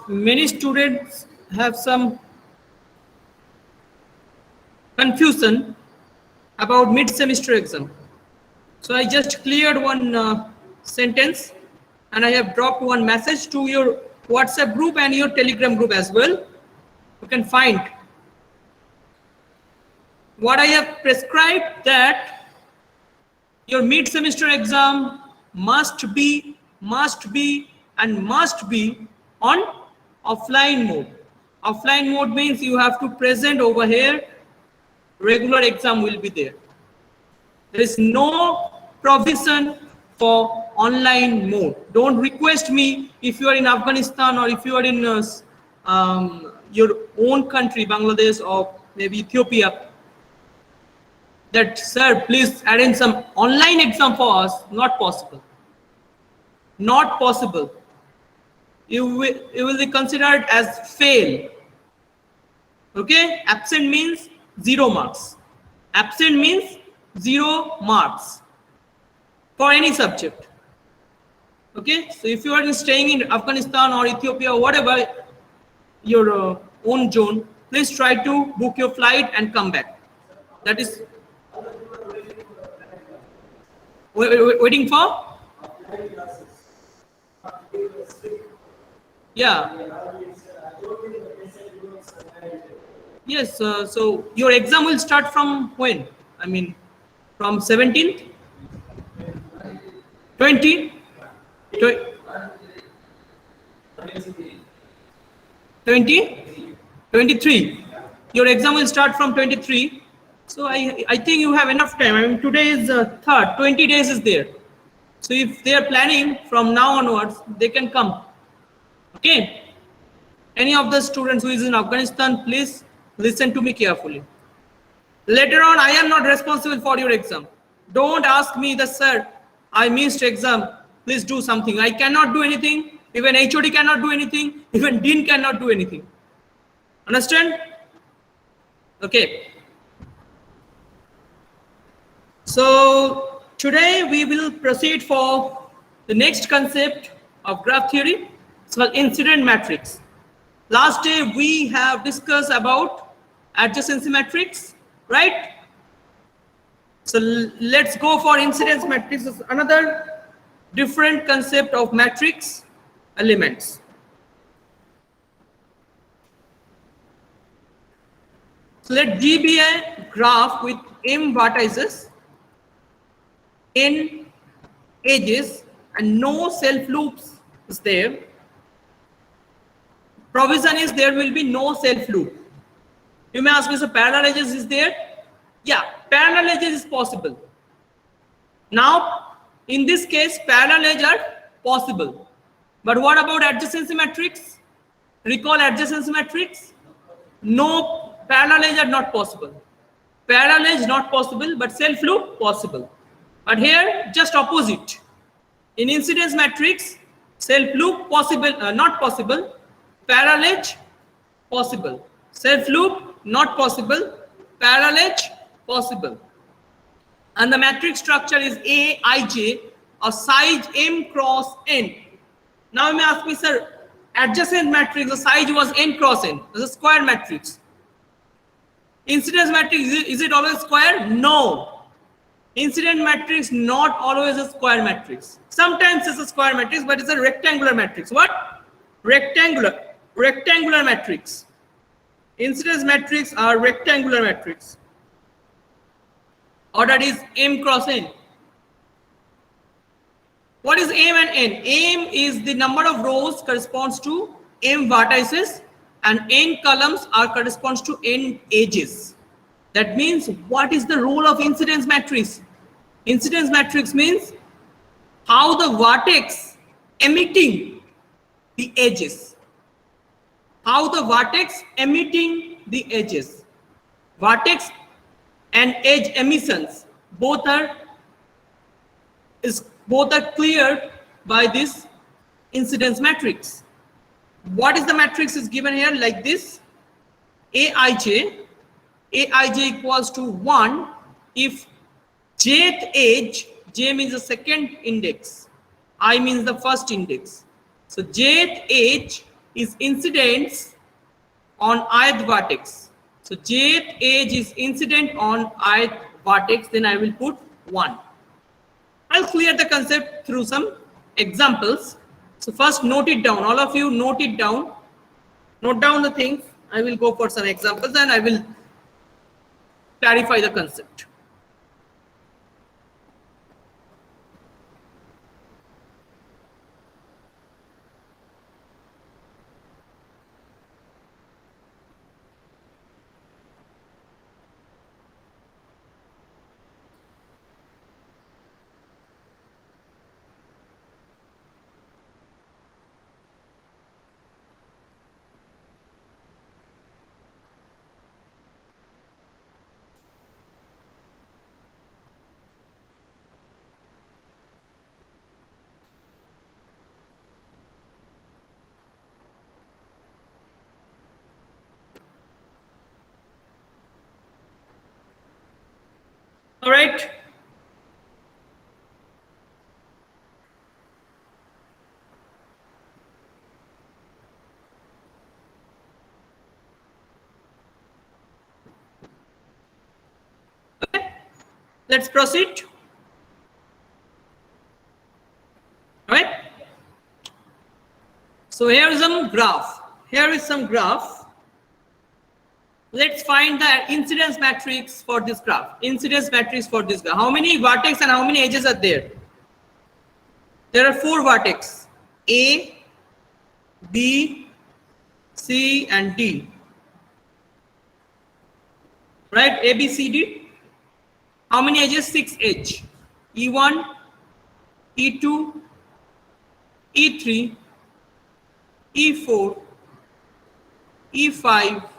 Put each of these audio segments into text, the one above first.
many students have some confusion about mid-semester exam. So I just cleared one sentence and I have dropped one message to your WhatsApp group and your Telegram group as well. You can find what I have prescribed, that your mid-semester exam must be on offline mode. Offline mode means you have to present over here. Regular exam will be there. There is no provision for online mode. Don't request me if you are in Afghanistan or if you are in your own country, Bangladesh or maybe Ethiopia, that sir, please arrange some online exam for us. Not possible. Not possible. You will be considered as fail. Okay, absent means 0 marks. Absent means 0 marks for any subject. Okay, so if you are staying in Afghanistan or Ethiopia or whatever your own zone, please try to book your flight and come back. That is waiting for. Yeah. Yes. So your exam will start from when? I mean, from 17th, 20, 20, 23. Your exam will start from 23. So I think you have enough time. I mean, today is 3rd, 20 days is there. So if they are planning from now onwards, they can come. Okay. Any of the students who is in Afghanistan, please listen to me carefully. Later on, I am not responsible for your exam. Don't ask me that, sir, I missed exam. Please do something. I cannot do anything. Even HOD cannot do anything. Even Dean cannot do anything. Understand? Okay. So today we will proceed for the next concept of graph theory. It's called incident matrix. Last day we have discussed about adjacency matrix, right? So let's go for incidence matrix. It's another different concept of matrix elements. So let G be a graph with m vertices, n edges, and no self loops is there. Provision is there will be no self loop. You may ask me, so parallel edges is there? Yeah, parallel edges is possible. Now, in this case, parallel edges are possible. But what about adjacency matrix? Recall adjacency matrix? No, parallel edges are not possible. Parallel edge not possible, but self loop possible. But here, just opposite. In incidence matrix, self loop possible, not possible. Parallel edge possible. Self loop not possible. Parallel edge possible. And the matrix structure is Aij of size m cross n. Now you may ask me, sir, adjacent matrix, the size was n cross n. This is a square matrix. Incidence matrix, is it always square? No. Incident matrix not always a square matrix. Sometimes it's a square matrix, but it's a rectangular matrix. What? Rectangular matrix. Incidence matrix are rectangular matrix. Order is m cross n. What is m and n? M is the number of rows corresponds to m vertices, and n columns are corresponds to n edges. That means, what is the role of incidence matrix? Incidence matrix means how the vertex emitting the edges. How the vertex emitting the edges. Vertex and edge emissions both are cleared by this incidence matrix. What is the matrix is given here like this? Aij equals to 1 if jth edge, j means the second index, I means the first index. So jth edge is incidence on ith vertex. So jth edge is incident on ith vertex, then I will put 1. I'll clear the concept through some examples. So first note it down. All of you note it down. Note down the things. I will go for some examples and I will clarify the concept. All right. Okay. Let's proceed. All right. So here is some graph. Here is some graph. Let's find the incidence matrix for this graph. Incidence matrix for this graph. How many vertex and how many edges are there? There are 4 vertex. A, B, C, and D. Right? A, B, C, D. How many edges? 6 edge. E1, E2, E3, E4, E5,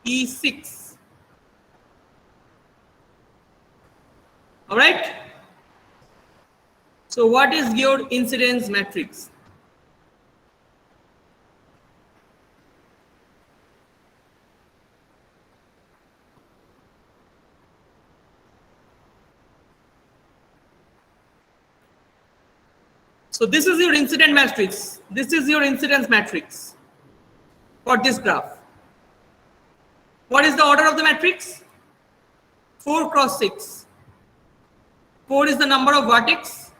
E6. All right. So what is your incidence matrix? So this is your incident matrix. This is your incidence matrix for this graph. What is the order of the matrix? 4 cross 6. 4 is the number of vertex.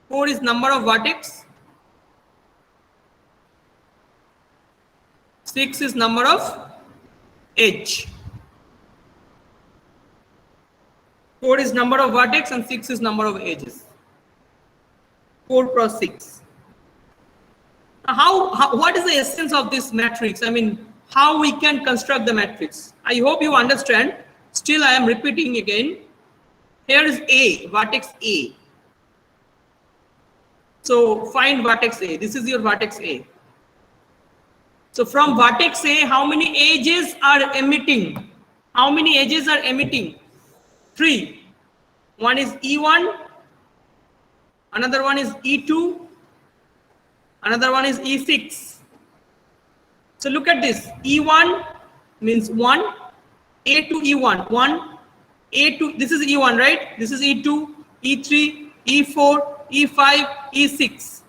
4 is number of vertex. 6 is number of edge. 4 is number of vertex and 6 is number of edges. 4 cross 6. What is the essence of this matrix? I mean, how we can construct the matrix? I hope you understand. Still, I am repeating again. Here is A, vertex A. So find vertex A. This is your vertex A. So from vertex A, how many edges are emitting? How many edges are emitting? 3. One is E1. Another one is E2. Another one is E6. So look at this. E1 means 1. A to E1, 1. A2, this is E1, right? This is E2, E3, E4, E5, E6.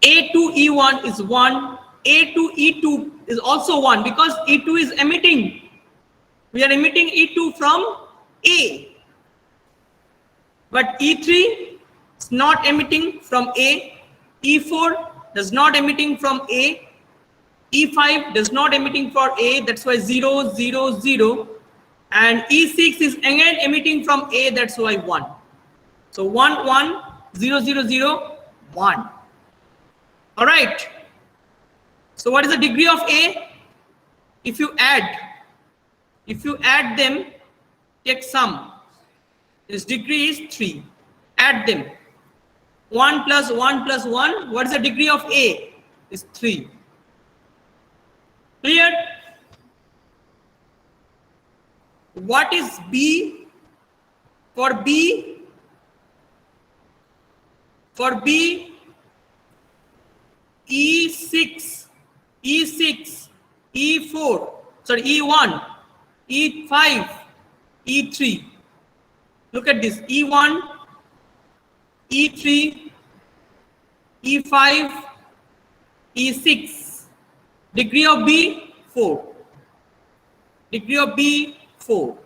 A to E1 is 1. A to E2 is also 1 because E2 is emitting. We are emitting E2 from A. But E3 is not emitting from A. E4 does not emitting from A. E5 does not emitting for A. That's why 0, 0, 0. And E6 is again emitting from A. That's why 1. So 1, 1, 0, 0, 0, 1. All right. So what is the degree of A? If you add them, take sum. This degree is 3. Add them. 1 plus 1 plus 1. What is the degree of A? Is 3. Clear? What is B? For B, E6, E4, sorry, E1, E5, E3. Look at this, E1, E3, E5, is 6. Degree of B, 4. Degree of B, 4.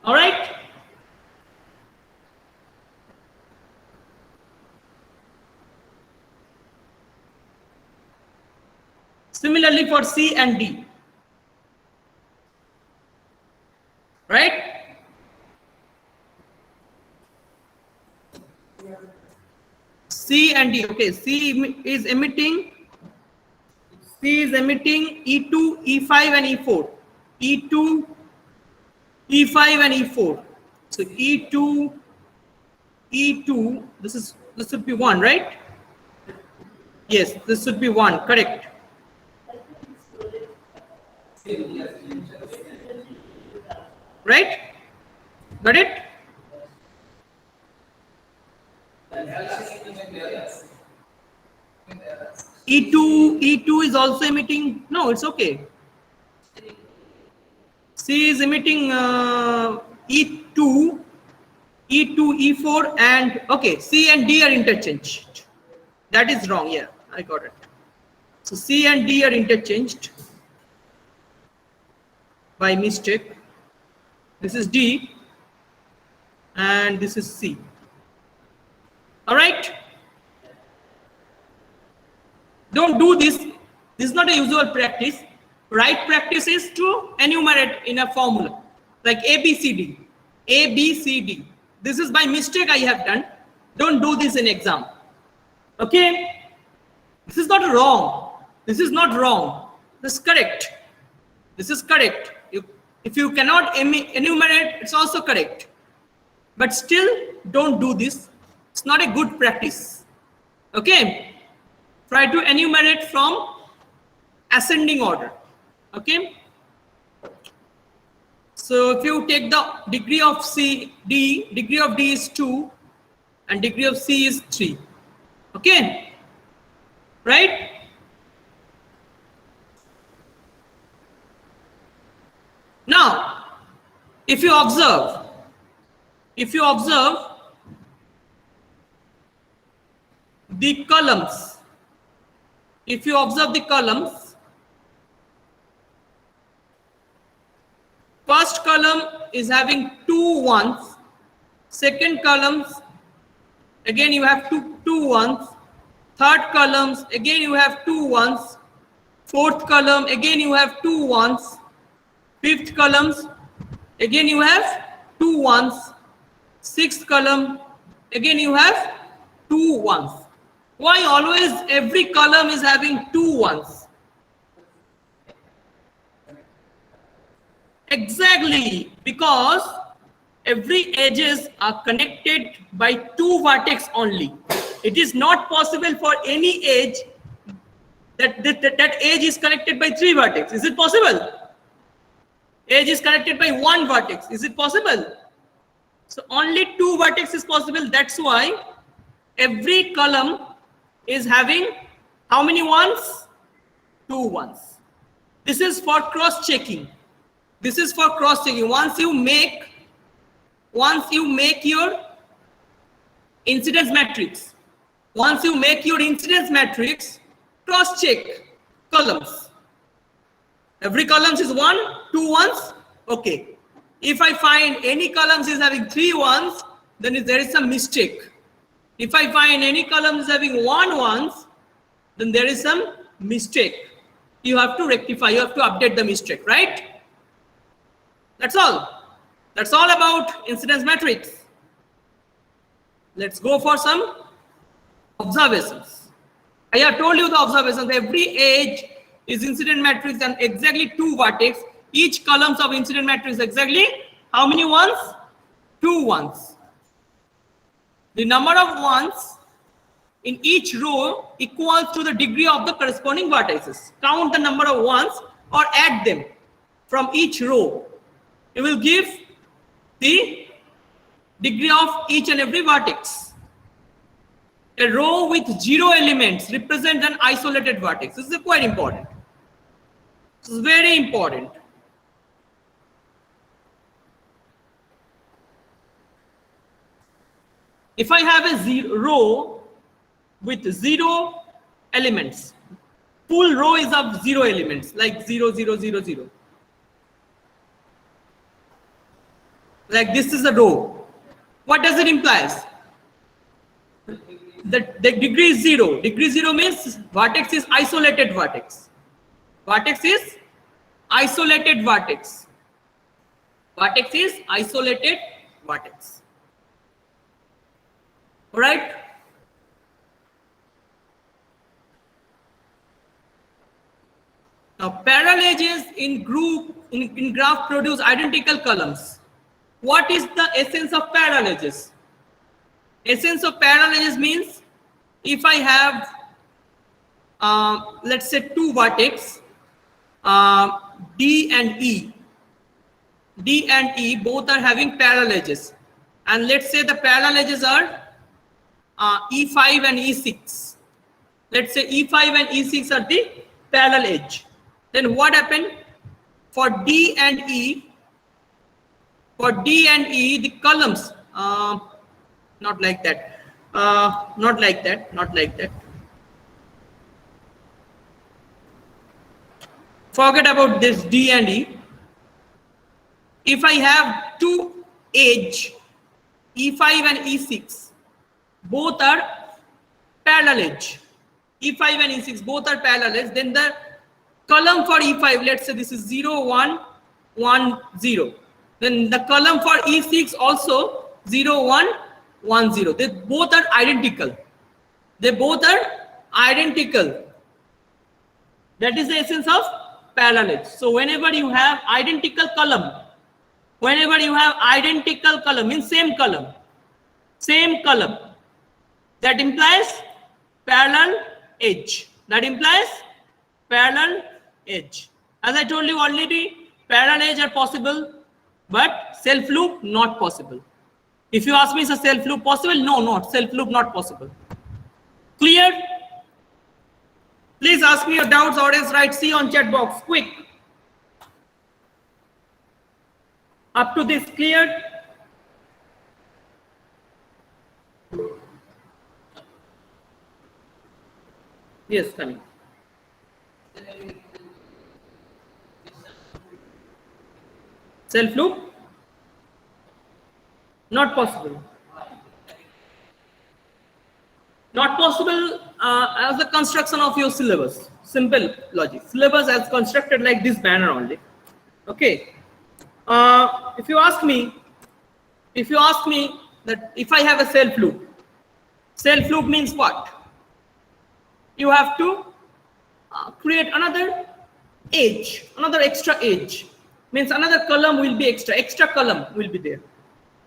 All right. Similarly for C and D. Right? C and D. Okay, C is emitting E2, E5 and E4. E2, E5 and E4. So E2, this should be 1, right? Yes, this should be 1, correct. Right? Got it? E2 is also emitting. No, it's okay. C is emitting E2, E4, and okay, C and D are interchanged. That is wrong. Yeah, I got it. So C and D are interchanged by mistake. This is D and this is C. All right. Don't do this. This is not a usual practice. Right practice is to enumerate in a formula like A, B, C, D. A, B, C, D. This is by mistake I have done. Don't do this in exam. Okay? This is not wrong. This is not wrong. This is correct. This is correct. If you cannot enumerate, it's also correct. But still, don't do this. It's not a good practice. Okay? Try to enumerate from ascending order. Okay? So if you take the degree of D, degree of D is 2 and degree of C is 3. Okay? Right? Now, if you observe the columns, first column is having 2 ones, second columns again you have two ones, third columns again you have 2 ones, fourth column again you have 2 ones, fifth columns again you have 2 ones, sixth column again you have 2 ones. Why always every column is having 2 ones? Exactly, because every edges are connected by 2 vertex only. It is not possible for any edge that edge is connected by 3 vertex. Is it possible? Edge is connected by 1 vertex. Is it possible? So only 2 vertex is possible. That's why every column is having how many ones? 2 ones. This is for cross checking. This is for cross checking. Once you make your incidence matrix, cross check columns. Every columns is 1, 2 ones. Okay. If I find any columns is having 3 ones, then there is some mistake. If I find any columns having 1 ones, then there is some mistake. You have to rectify, you have to update the mistake, right? That's all. That's all about incidence matrix. Let's go for some observations. I have told you the observations. Every edge is incident matrix and exactly 2 vertex. Each columns of incident matrix exactly how many ones? 2 ones. The number of ones in each row equals to the degree of the corresponding vertices. Count the number of ones or add them from each row. It will give the degree of each and every vertex. A row with 0 elements represents an isolated vertex. This is quite important. This is very important. If I have a row with 0 elements, full row is of 0 elements, like 0, 0, 0, 0. Like this is a row. What does it imply? The degree is 0. Degree 0 means vertex is isolated vertex. Vertex is isolated vertex. Vertex is isolated vertex. All right. Now, parallel edges in graph produce identical columns. What is the essence of parallel edges? Essence of parallel edges means if I have, let's say, two vertex, D and E. D and E both are having parallel edges, and let's say the parallel edges are E5 and E6. Let's say E5 and E6 are the parallel edge. Then what happened for D and E? For D and E, the columns, not like that, not like that, not like that. Forget about this D and E. If I have two edge, E5 and E6, both are parallel edge. E5 and E6 both are parallel edge. Then the column for E5, let's say this is 0, 1, 1, 0. Then the column for E6 also 0, 1, 1, 0. They both are identical. They both are identical. That is the essence of parallel edge. So whenever you have identical column, means same column, that implies parallel edge. That implies parallel edge. As I told you already, parallel edge are possible, but self loop not possible. If you ask me, is a self loop possible? No, not self loop, not possible. Clear? Please ask me your doubts or else write C on chat box, quick. Up to this, clear? Yes, coming. Self loop? Not possible. Not possible as a construction of your syllabus. Simple logic. Syllabus as constructed like this banner only. Okay. If you ask me that if I have a self loop means what? You have to create another edge, another extra edge. Means another column will be extra column will be there.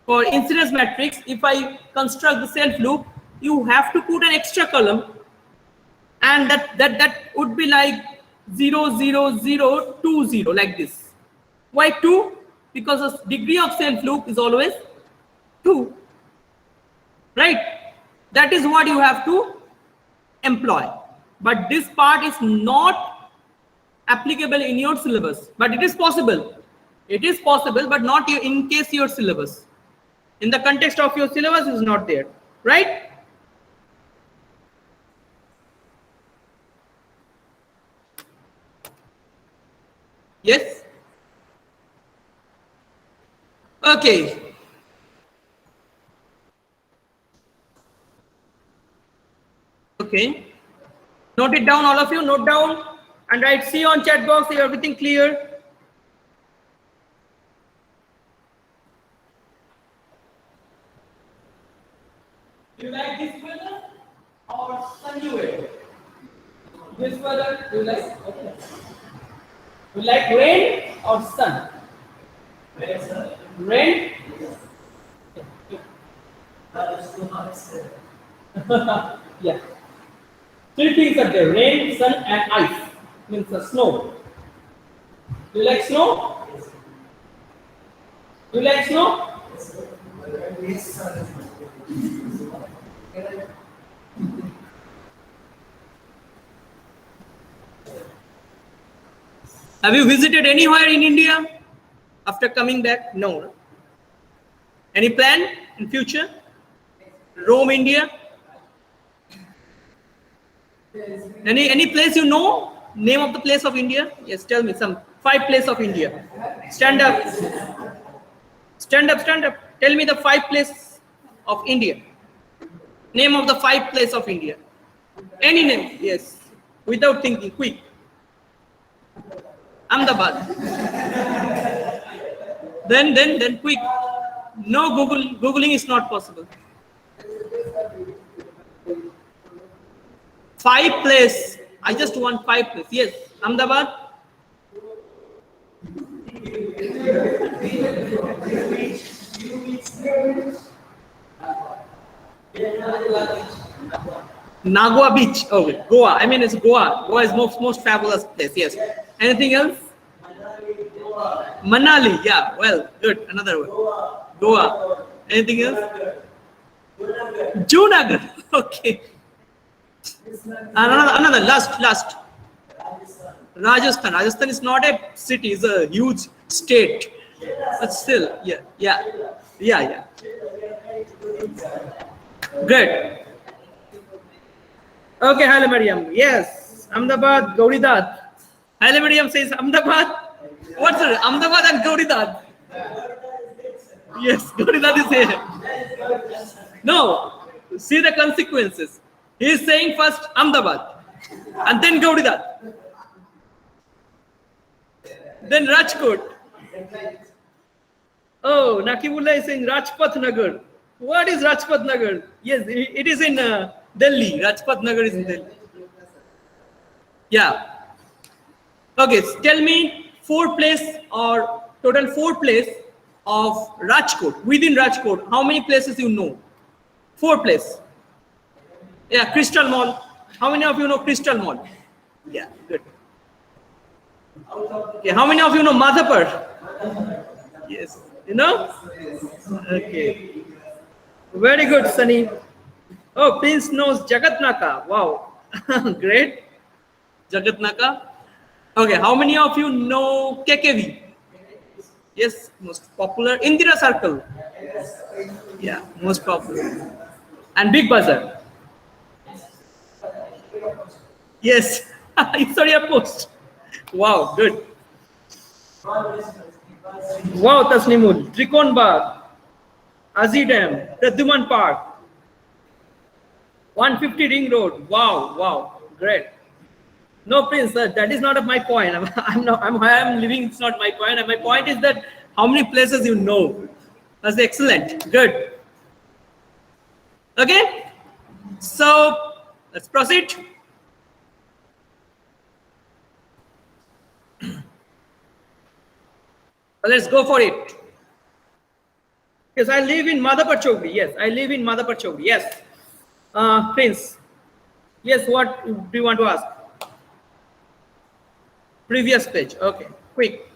For incidence matrix, if I construct the self loop, you have to put an extra column, and that would be like 0, 0, 0, 2, 0, like this. Why 2? Because the degree of self loop is always 2, right? That is what you have to employ. But this part is not applicable in your syllabus, but it is possible. It is possible, but not in case your syllabus. In the context of your syllabus is not there, right? Yes? Okay. Okay. Note it down, all of you. Note down and write C on chat box. Is everything clear? You like this weather or sunny weather? This weather you like? Okay. You like rain or sun? Rain? Yeah. Three things are there: rain, sun, and ice. Means the snow. You like snow? You like snow? Have you visited anywhere in India after coming back? No. Any plan in future? Rome, India. Any place you know? Name of the place of India? Yes, tell me some 5 place of India. Stand up. Stand up, stand up. Tell me the 5 place of India. Name of the 5 place of India. Any name, yes. Without thinking, quick. Ahmedabad. Then quick. No Googling is not possible. 5 place. I just want 5 place. Yes, Ahmedabad. Nagua Beach. Oh, Goa. I mean, it's Goa. Goa is most fabulous place. Yes. Anything else? Manali. Yeah. Well, good. Another one. Goa. Anything else? Junagadh. Okay. Another. Last. Rajasthan. Rajasthan is not a city. It's a huge state. But still, yeah. Great. Okay, Haile Mariam. Yes, Ahmedabad, Gauridat. Haile Mariam says Ahmedabad. What's it? Ahmedabad and Gauridat. Yes, Gauridat is here. No, see the consequences. He is saying first Ahmedabad and then Gauridat. Then Rajkot. Oh, Nakibullah is saying Rajpath Nagar. What is Rajpath Nagar? Yes, it is in Delhi. Rajpath Nagar is in Delhi. Yeah. Okay, so tell me 4 place or total 4 place of Rajkot. Within Rajkot, how many places you know? 4 place. Yeah, Crystal Mall. How many of you know Crystal Mall? Yeah, good. Okay, how many of you know Madhapur? Yes, you know? Okay. Very good, Sunny. Oh, Prince knows Jagatnaka. Wow. Great. Jagatnaka. Okay, how many of you know KKV? Yes, most popular. Indira Circle. Yeah, most popular. And Big Bazaar. Yes. It's already a post. Wow, good. Wow, Tasnimul. Trikon Bagh. Azi Dam. Pradyuman Park. 150 Ring Road. Wow, great. No, Prince, that is not my point. I'm living. It's not my point. And my point is that how many places you know. That's excellent. Good. Okay. So let's proceed. Let's go for it. Yes, I live in Madhapur Chowdhury. Yes, I live in Madhapur Chowdhury. Yes. Prince. Yes, what do you want to ask? Previous page. Okay, quick.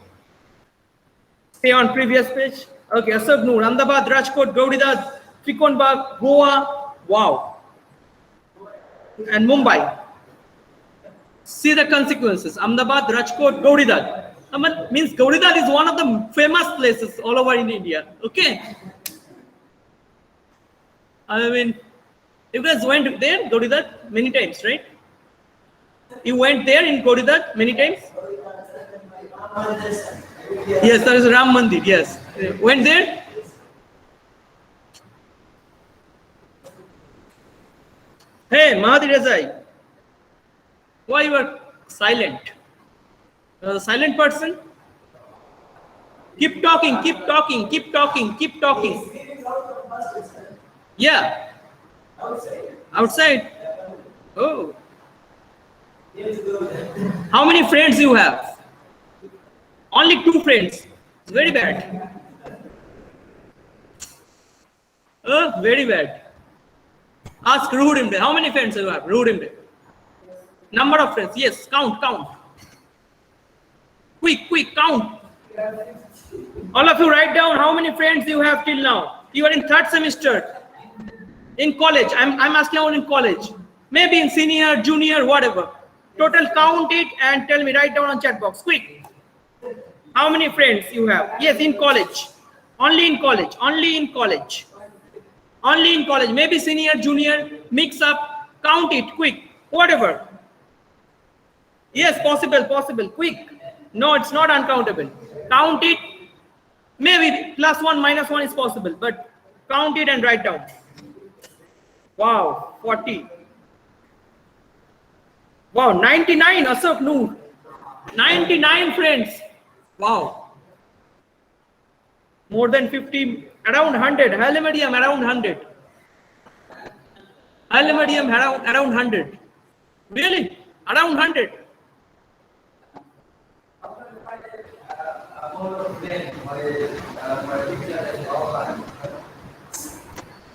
Stay on previous page. Okay, Asad Noor, Ahmedabad, Rajkot, Gauridat, Trikon Bagh, Goa. Wow. And Mumbai. See the consequences. Ahmedabad, Rajkot, Gauridat. Means Gauridat is one of the famous places all over in India. Okay. I mean, you guys went there, Gauridat, many times, right? You went there in Gauridat many times? Yes, there is Ram Mandir, yes. Went there? Hey, Mahadi Rezai. Why you are silent? Silent person? Keep talking. Yeah. Outside? Oh. How many friends you have? Only 2 friends. It's very bad. Oh, very bad. Ask Ruhudimde. How many friends you have? Ruhudimde. Number of friends. Yes, count. Quick, count. All of you write down how many friends you have till now. You are in 3rd semester. In college. I'm asking you in college. Maybe in senior, junior, whatever. Total count it and tell me, write down on chat box. Quick. How many friends you have? Yes, in college. Only in college. Only in college, maybe senior, junior, mix up, count it, quick, whatever. Yes, possible, quick. No, it's not uncountable. Count it, maybe +1, -1 is possible, but count it and write down. Wow, 40. Wow, 99, Asaf Noor. 99 friends. Wow. More than 50, around 100. Halimadium, around 100. Halimadium, around 100. Really? Around 100.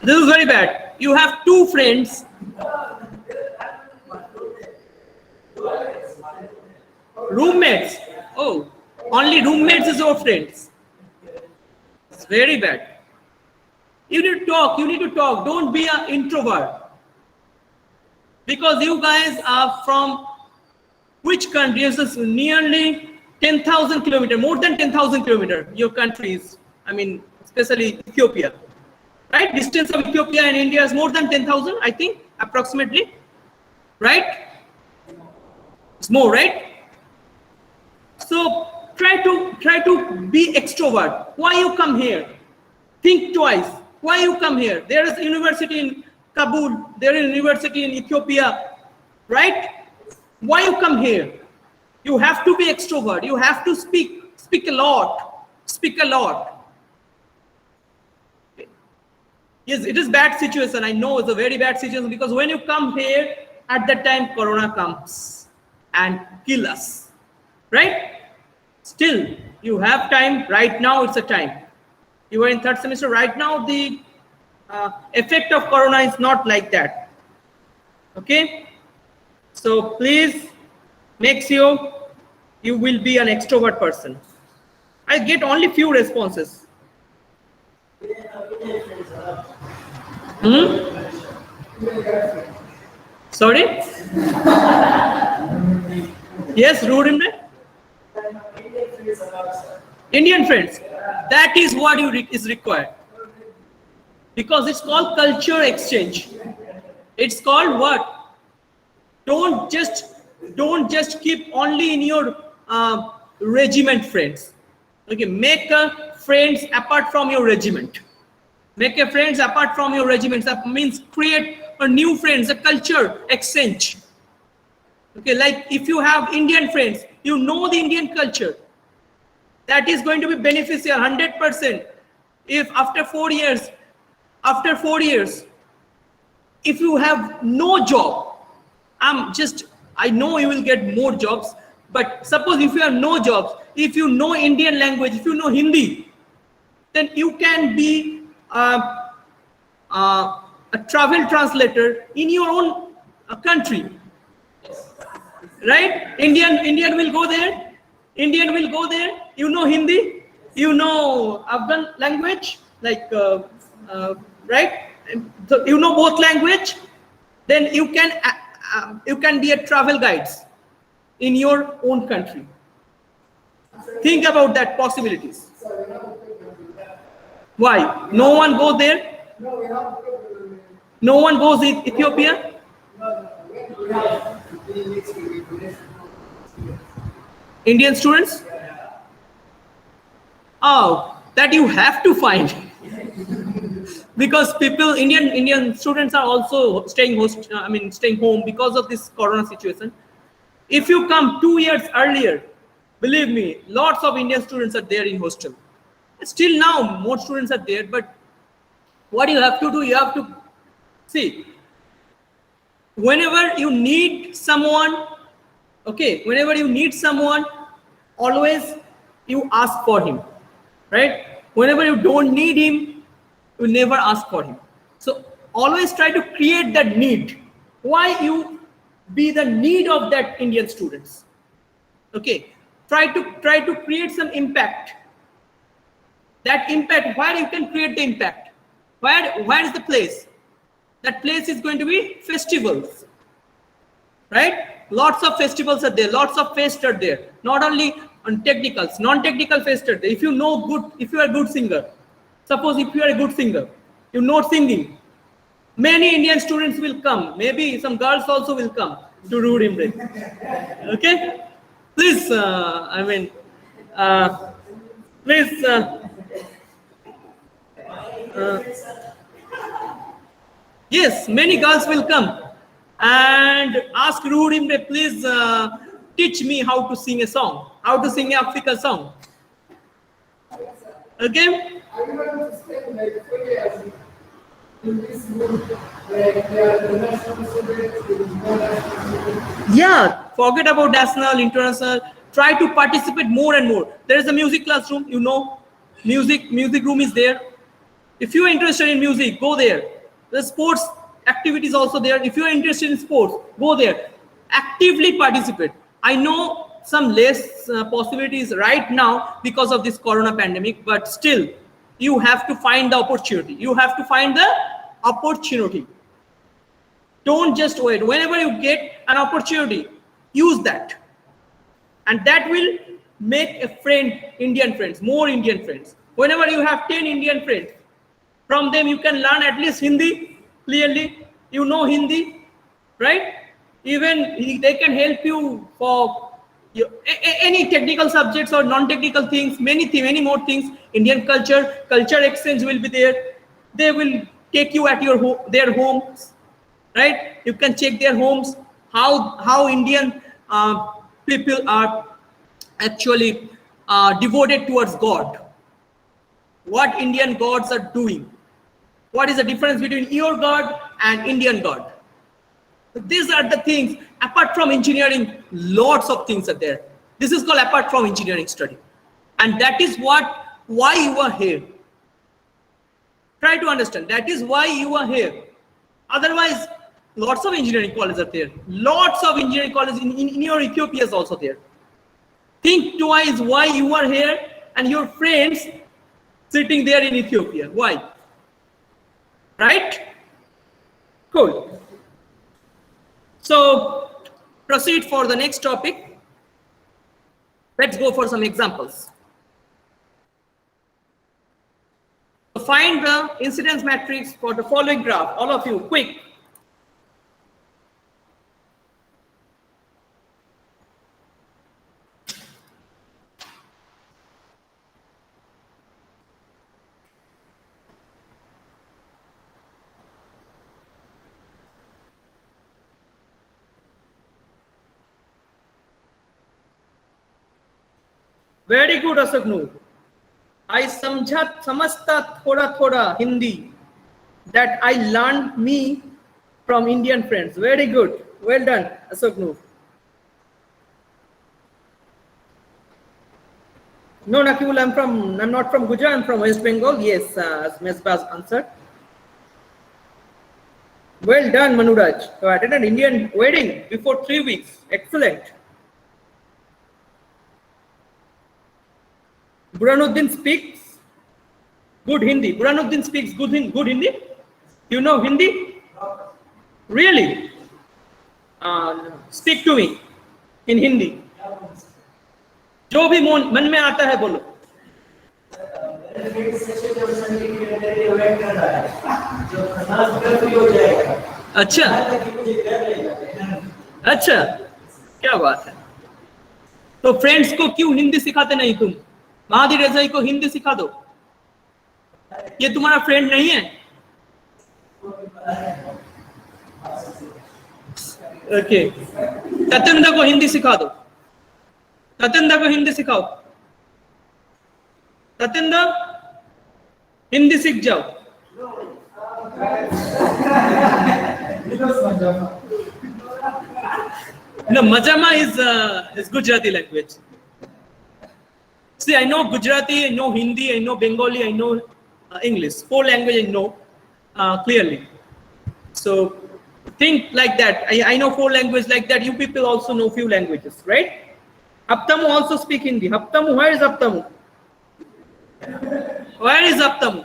This is very bad. You have 2 friends. Roommates. Oh, only roommates is your friends. It's very bad. You need to talk. Don't be an introvert. Because you guys are from which country? It's nearly 10,000 kilometers, more than 10,000 kilometers. Your countries, I mean, especially Ethiopia. Right? Distance of Ethiopia and India is more than 10,000, I think, approximately. Right? It's more, right? So try to be extrovert. Why you come here? Think twice. Why you come here? There is a university in Kabul. There is a university in Ethiopia. Right? Why you come here? You have to be extrovert. You have to speak a lot. Speak a lot. Yes, it is bad situation. I know it's a very bad situation because when you come here, at that time Corona comes and kill us. Right? Still, you have time. Right now, it's a time. You are in 3rd semester. Right now, the effect of Corona is not like that. Okay? So please make sure you will be an extrovert person. I get only few responses. Sorry? Yes, Rudimre? Indian friends. That is what is required. Because it's called culture exchange. It's called what? Don't just keep only in your regiment friends. Okay, make friends apart from your regiment. Make a friends apart from your regiments. That means create a new friends, a culture exchange. Okay, like if you have Indian friends, you know the Indian culture. That is going to be beneficial 100%. If after 4 years, if you have no job, I know you will get more jobs, but suppose if you have no jobs, if you know Indian language, if you know Hindi, then you can be a travel translator in your own country. Right? Indian will go there. You know Hindi. You know Afghan language, like right? So you know both language. Then you can be a travel guides in your own country. Think about that possibilities. Why? No one go there? No one goes in Ethiopia? Indian students? Oh, that you have to find. Because Indian students are also staying home because of this Corona situation. If you come 2 years earlier, believe me, lots of Indian students are there in hostel. Still now, more students are there, but what you have to do, you have to see, whenever you need someone, always you ask for him, right? Whenever you don't need him, you never ask for him. So always try to create that need. Why you be the need of that Indian students? Okay, try to create some impact. That impact, where you can create the impact? Where is the place? That place is going to be festivals, right? Lots of festivals are there. Lots of fests are there. Not only on technicals, non-technical fests are there. If you are a good singer, suppose if you are a good singer, you know singing, Many Indian students will come. Maybe some girls also will come to Rude Embrace. Okay? Please, please, uh, yes, many girls will come and ask Rude Embrace, please teach me how to sing a song, how to sing an African song. Okay? Yeah, forget about national, international. Try to participate more and more. There is a music classroom, you know, music room is there. If you are interested in music, go there. The sports activities also there. If you are interested in sports, go there. Actively participate. I know some less possibilities right now because of this corona pandemic, but still, you have to find the opportunity. You have to find the opportunity. Don't just wait. Whenever you get an opportunity, use that. And that will make a friend, Indian friends, more Indian friends. Whenever you have 10 Indian friends, from them you can learn at least Hindi clearly. You know Hindi, right? Even they can help you for any technical subjects or non-technical things, many more things. Indian culture exchange will be there. They will take you at their homes, right? You can check their homes, how Indian people are actually devoted towards God, what Indian gods are doing, what is the difference between your God and Indian God. So these are the things. Apart from engineering, lots of things are there. This is called apart from engineering study, and that is why you are here. Try to understand, that is why you are here. Otherwise, lots of engineering colleges are there. Lots of engineering colleges in your Ethiopia is also there. Think twice why you are here and your friends sitting there in Ethiopia. Why? Right? Cool. So proceed for the next topic. Let's go for some examples. Find the incidence matrix for the following graph. All of you, quick. Very good, Ashok Noor. I samajhta thoda Hindi that I learned me from Indian friends. Very good. Well done, Ashok Noor. No, Nakul, I'm not from Gujarat, I'm from West Bengal. Yes, as Mesbaz answered. Well done, Manuraj. So I attended an Indian wedding before 3 weeks. Excellent. Buranuddin speaks good Hindi. Buranuddin speaks good Hindi. You know Hindi? Really? Speak to me in Hindi. जो भी मन में आता है बोलो. अच्छा अच्छा, क्या बात है. तो फ्रेंड्स को क्यों हिंदी सिखाते नहीं तुम? महादी रजाई को हिंदी सिखा दो. ये तुम्हारा फ्रेंड नहीं है? ओके. ततेंद्र को हिंदी सिखा दो. ततेंद्र को हिंदी सिखाओ. ततेंद्र हिंदी सीख जाओ. No, Majama is Gujarati language. See, I know Gujarati, I know Hindi, I know Bengali, I know English. 4 languages I know clearly. So think like that. I know 4 languages like that. You people also know few languages, right? Aptamu also speak Hindi. Aptamu, where is Aptamu? Where is Aptamu?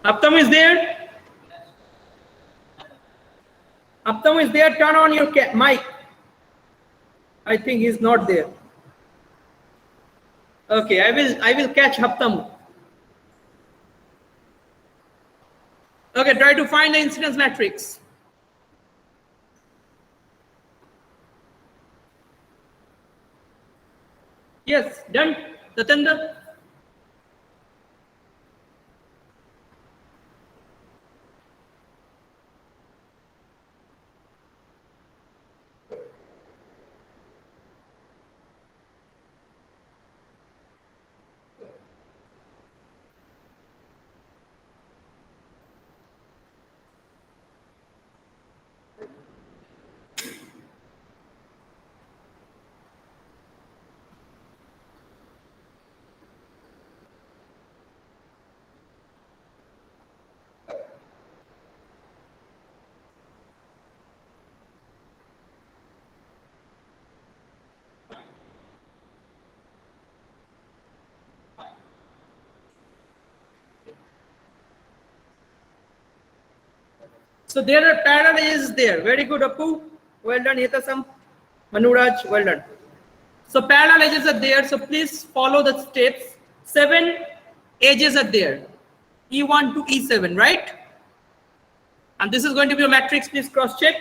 Aptamu is there? Aptamu is there. Turn on your mic. I think he's not there. Okay, I will catch Aptamu. Okay, try to find the incidence matrix. Yes, done. Tatendra? So there are parallel edges there. Very good, Appu. Well done, Hitasam. Manuraj, well done. So parallel edges are there. So please follow the steps. 7 edges are there. E1 to E7, right? And this is going to be a matrix. Please cross check.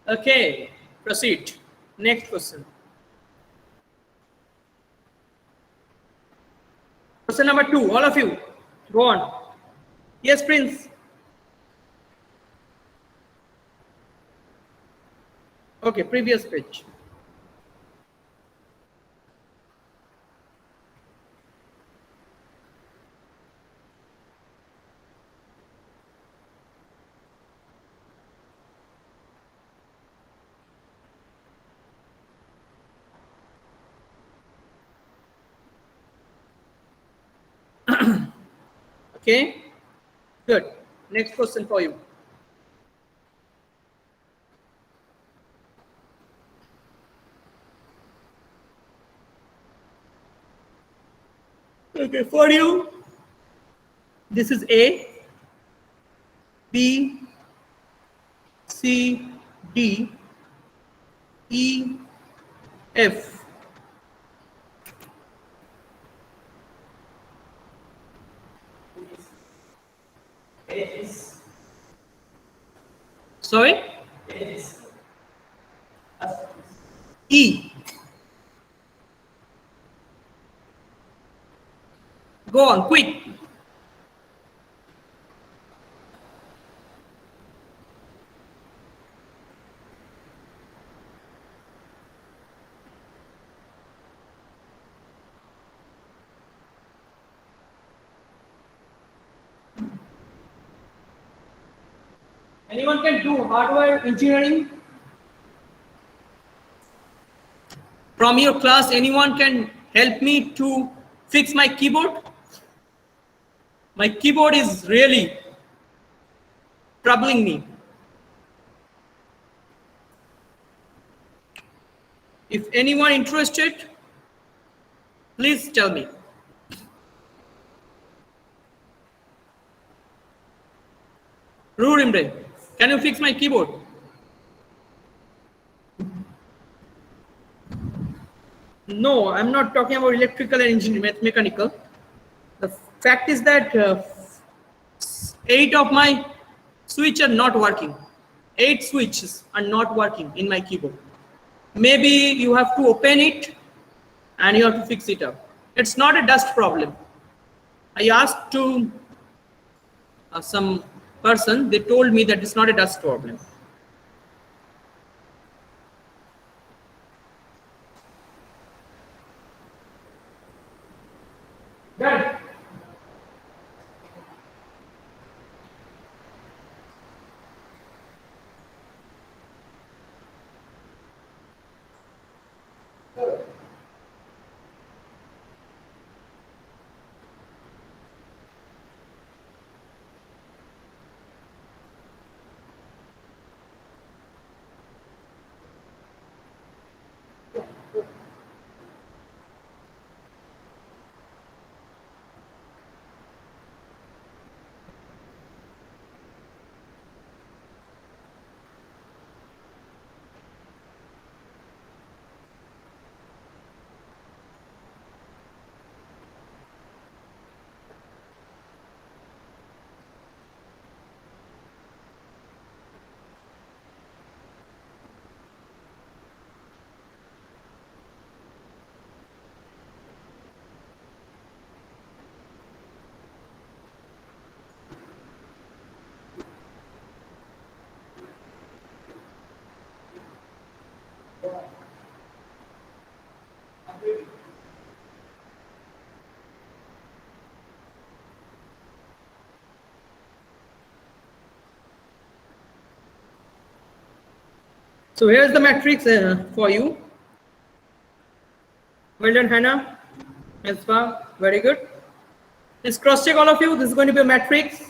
Okay, proceed. Next question. Question number 2, all of you. Go on. Yes, Prince. Okay, previous page. Okay, good. Next question for you. Okay, for you, this is A, B, C, D, E, F. Sorry? E. Go on, quick. Anyone can do hardware engineering? From your class, anyone can help me to fix my keyboard? My keyboard is really troubling me. If anyone interested, please tell me. Rurimre, can you fix my keyboard? No, I'm not talking about electrical and engineering, mechanical. The fact is that 8 of my switches are not working. 8 switches are not working in my keyboard. Maybe you have to open it and you have to fix it up. It's not a dust problem. I asked to some person, they told me that it's not a dust problem. Done. So here's the matrix for you. Well done, Hannah. Esfa, very good. Let's cross check all of you. This is going to be a matrix.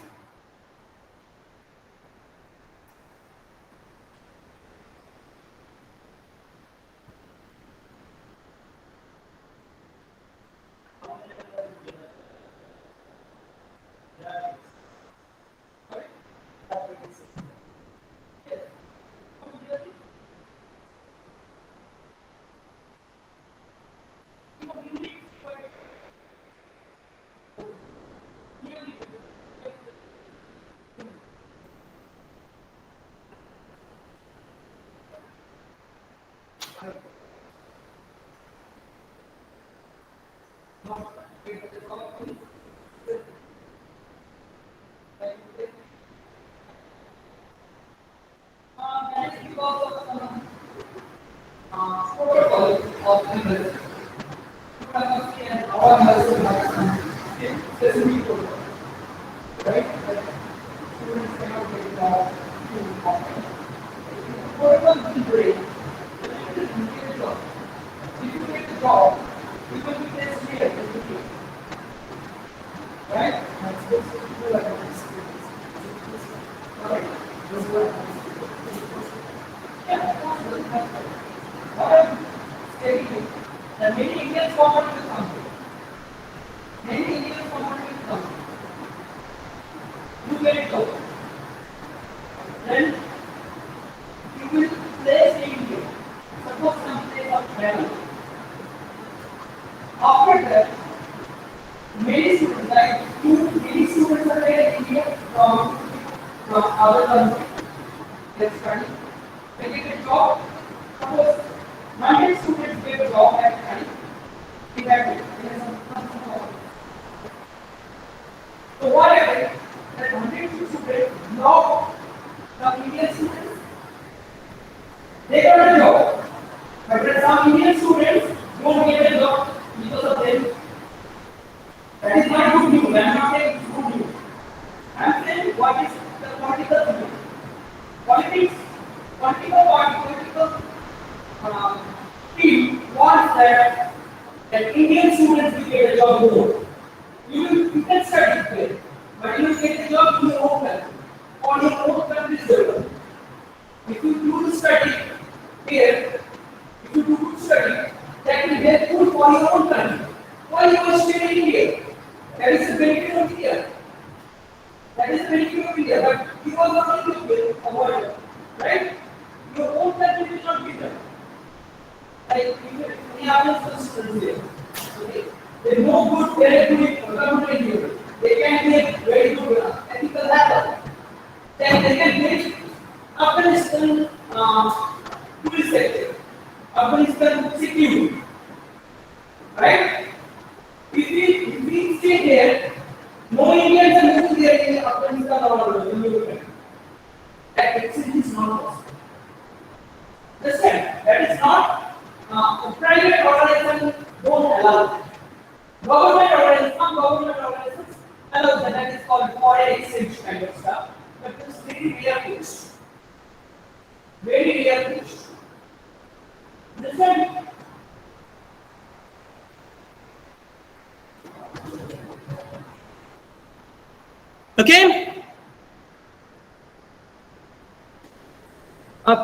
Okay.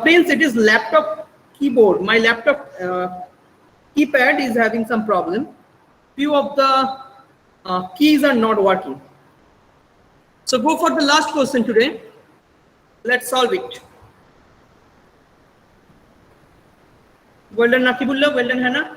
Prince, it is laptop keyboard. My laptop keypad is having some problem. Few of the keys are not working. So go for the last question today. Let's solve it. Well done, Nakibullah. Well done, Hannah.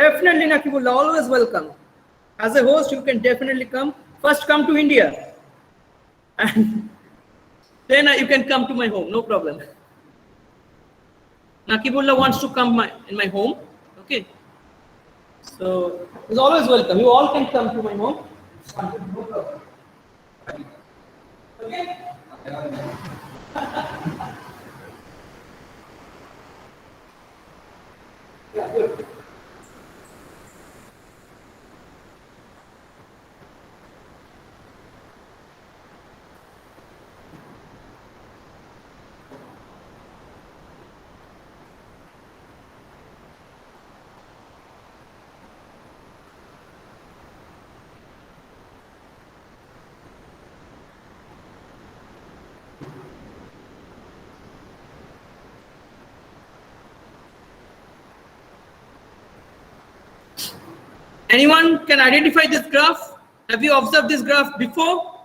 Definitely, Nakibullah, always welcome. As a host, you can definitely come. First, come to India. And then you can come to my home, no problem. Nakibullah wants to come in my home. Okay. So, he's always welcome. You all can come to my home. No problem. Okay? Yeah, good. Anyone can identify this graph? Have you observed this graph before?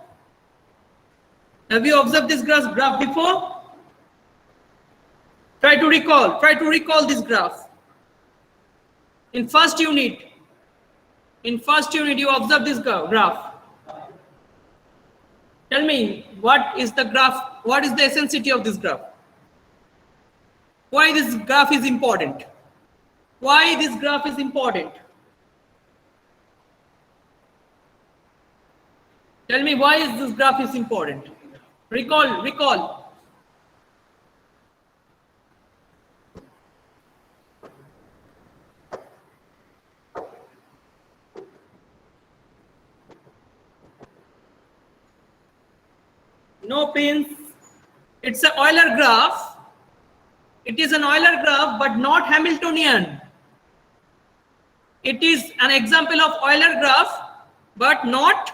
Have you observed this graph before? Try to recall this graph. In first unit, you observe this graph. Tell me, what is the graph? What is the eccentricity of this graph? Why this graph is important? Why this graph is important? Tell me, why is this graph is important? Recall. No pins. It's an Euler graph. It is an Euler graph, but not Hamiltonian. It is an example of Euler graph, but not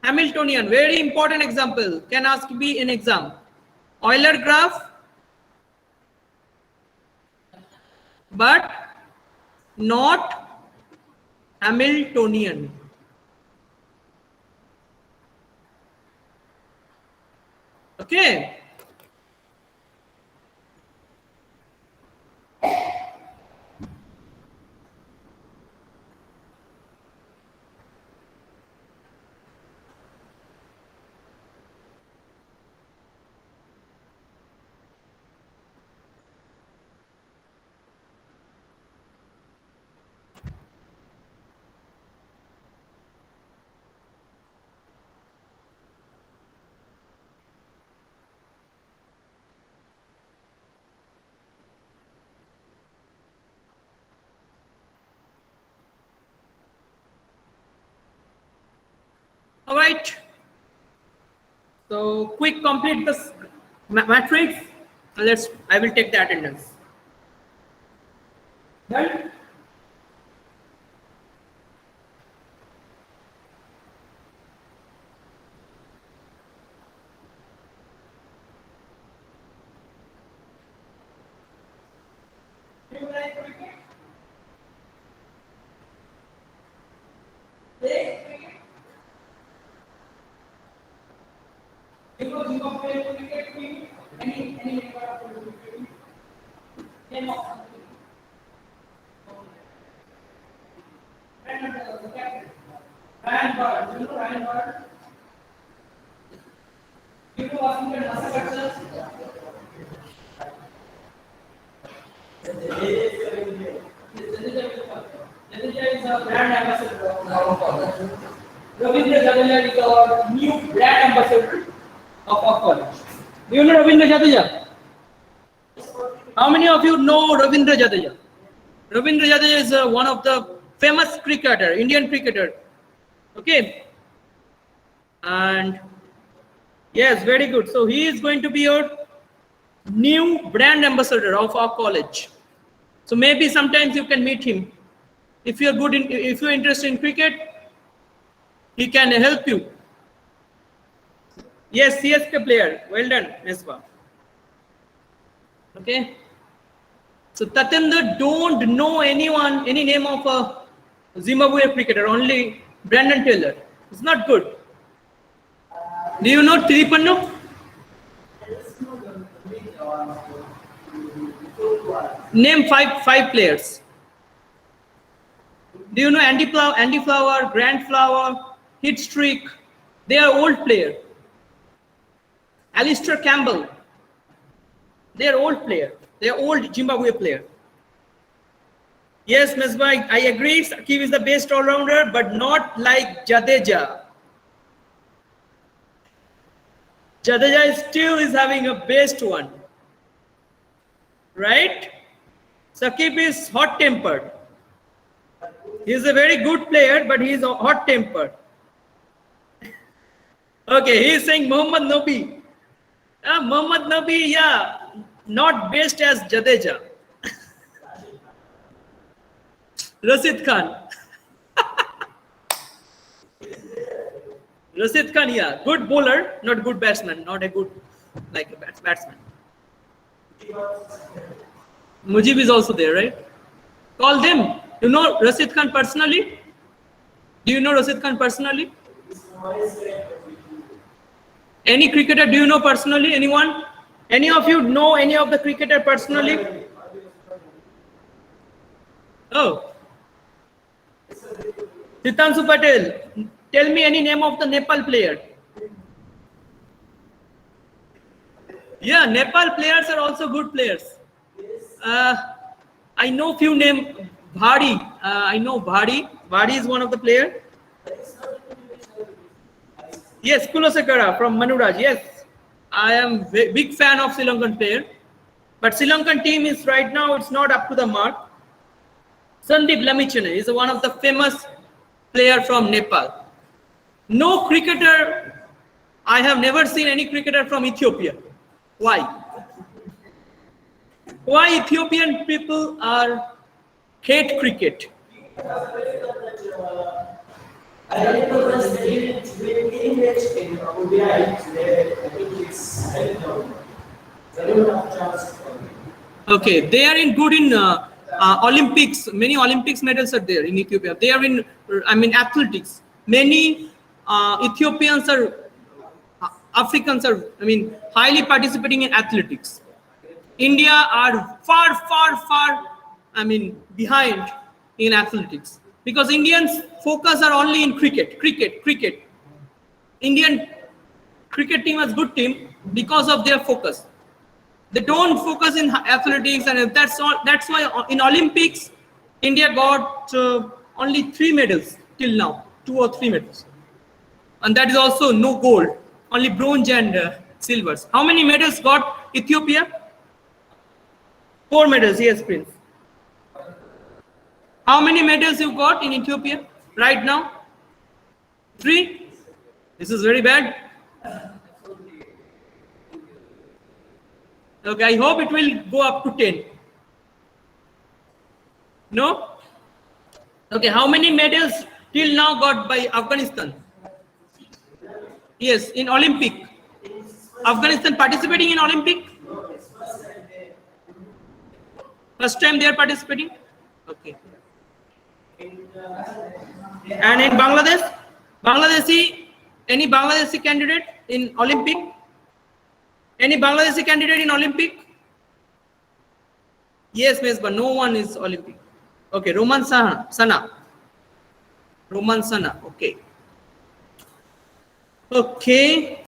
Hamiltonian. Very important example. Can ask me in exam. Euler graph, but not Hamiltonian. Okay. All right. So quick complete this matrix. I will take the attendance. Done? Ravindra Jadeja is our new brand ambassador of our college. Do you know Ravindra Jadeja? How many of you know Ravindra Jadeja? Ravindra Jadeja is one of the famous cricketer, Indian cricketer. Okay. And yes, very good. So he is going to be your new brand ambassador of our college. So maybe sometimes you can meet him. If you're good in, if you're interested in cricket, he can help you. Yes, CSK player. Well done, Nesba. Okay. So Tatendra don't know anyone, any name of a Zimbabwe cricketer, only Brandon Taylor. It's not good. Do you know Tiripannu? Name five players. Do you know Andy Flower, Grant Flower, Hit Streak? They are old player. Alistair Campbell. They are old player. They are old Zimbabwe player. Yes, Mesbah, I agree. Saqib is the best all-rounder, but not like Jadeja. Jadeja still is having a best one. Right? Saqib is hot-tempered. He is a very good player, but he is hot-tempered. Okay, he is saying Mohammad Nabi. Mohammad Nabi, yeah, not best as Jadeja. Rashid Khan. Rashid Khan, yeah, good bowler, not good batsman, not a good like a batsman. Mujib is also there, right? Call them. You know Rashid Khan personally? Do you know Rashid Khan personally? Any cricketer do you know personally? Anyone? Any of you know any of the cricketer personally? Oh. Sitanshu Patel. Tell me any name of the Nepal player. Yeah, Nepal players are also good players. I know few names. Bhadi. I know Bhadi. Bhadi is one of the player. Yes, Kulasekara from Manuraj. Yes, I am big fan of Sri Lankan player. But Sri Lankan team is right now, it's not up to the mark. Sandeep Lamichhane is one of the famous player from Nepal. No cricketer, I have never seen any cricketer from Ethiopia. Why? Why Ethiopian people are hate cricket? I don't know what's the difference between English and ODI. I think it's, I don't know. I don't have chance. Okay, they are in good in Olympics. Many Olympics medals are there in Ethiopia. They are in, I mean, athletics. Many Ethiopians are, Africans are, I mean, highly participating in athletics. India are far, I mean, behind in athletics. Because Indians focus are only in cricket. Indian cricket team is good team because of their focus. They don't focus in athletics, and that's all. That's why in Olympics, India got only 3 medals till now, 2 or 3 medals, and that is also no gold, only bronze and silvers. How many medals got Ethiopia? 4 medals. Yes, Prince. How many medals you got in Ethiopia right now? 3? This is very bad. Okay, I hope it will go up to 10. No? Okay, how many medals till now got by Afghanistan? Yes, in Olympic. Afghanistan participating in Olympic? First time they are participating? Okay. And in Bangladesh? Any Bangladeshi candidate in Olympic? Any Bangladeshi candidate in Olympic? Yes, Miss, but no one is Olympic. Okay, Roman Sana. Okay. Okay.